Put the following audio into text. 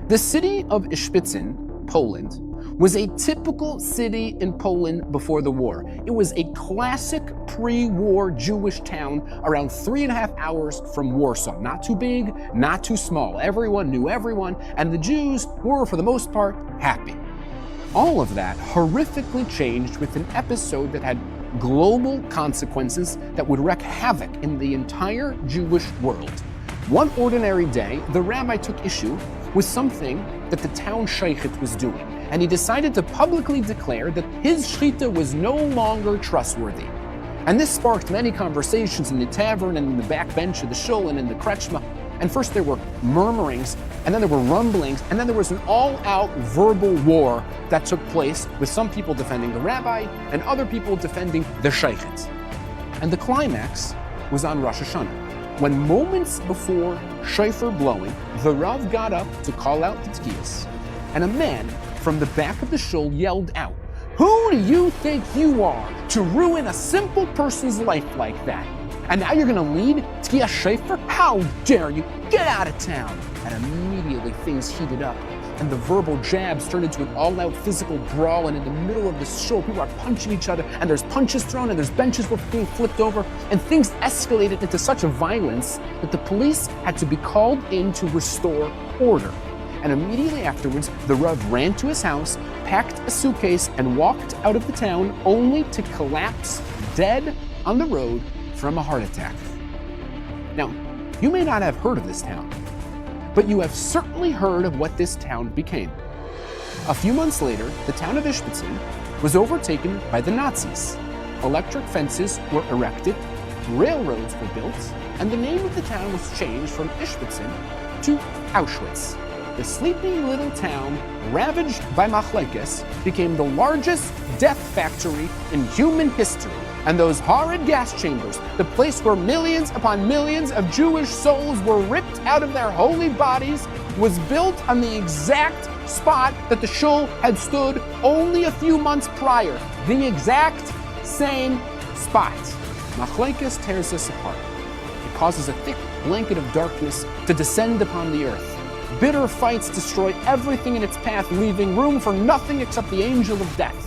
The city of Ishpitzin, Poland, was a typical city in Poland before the war. It was a classic pre-war Jewish town around 3.5 hours from Warsaw. Not too big, not too small. Everyone knew everyone, and the Jews were, for the most part, happy. All of that horrifically changed with an episode that had global consequences that would wreak havoc in the entire Jewish world. One ordinary day, the rabbi took issue with something that the town shaykhit was doing, and he decided to publicly declare that his shchita was no longer trustworthy. And this sparked many conversations in the tavern and in the back bench of the shul and in the krechma. And first there were murmurings, and then there were rumblings, and then there was an all-out verbal war that took place with some people defending the rabbi and other people defending the shaykhit. And the climax was on Rosh Hashanah, when moments before shofar blowing, the Rav got up to call out the tkiyas, and a man from the back of the shul yelled out, "Who do you think you are to ruin a simple person's life like that? And now you're going to lead Tkiyah Shofar? How dare you? Get out of town!" And immediately things heated up, and the verbal jabs turned into an all-out physical brawl, and in the middle of the shul, people are punching each other, and there's punches thrown, and there's benches being flipped over, and things escalated into such a violence that the police had to be called in to restore order. And immediately afterwards, the Rav ran to his house, packed a suitcase, and walked out of the town, only to collapse dead on the road from a heart attack. Now, you may not have heard of this town, but you have certainly heard of what this town became. A few months later, the town of Ishpitzin was overtaken by the Nazis. Electric fences were erected, railroads were built, and the name of the town was changed from Ishpitzin to Auschwitz. The sleepy little town, ravaged by machlekes, became the largest death factory in human history. And those horrid gas chambers, the place where millions upon millions of Jewish souls were ripped out of their holy bodies, was built on the exact spot that the shul had stood only a few months prior. The exact same spot. Machlekes tears us apart. It causes a thick blanket of darkness to descend upon the earth. Bitter fights destroy everything in its path, leaving room for nothing except the angel of death.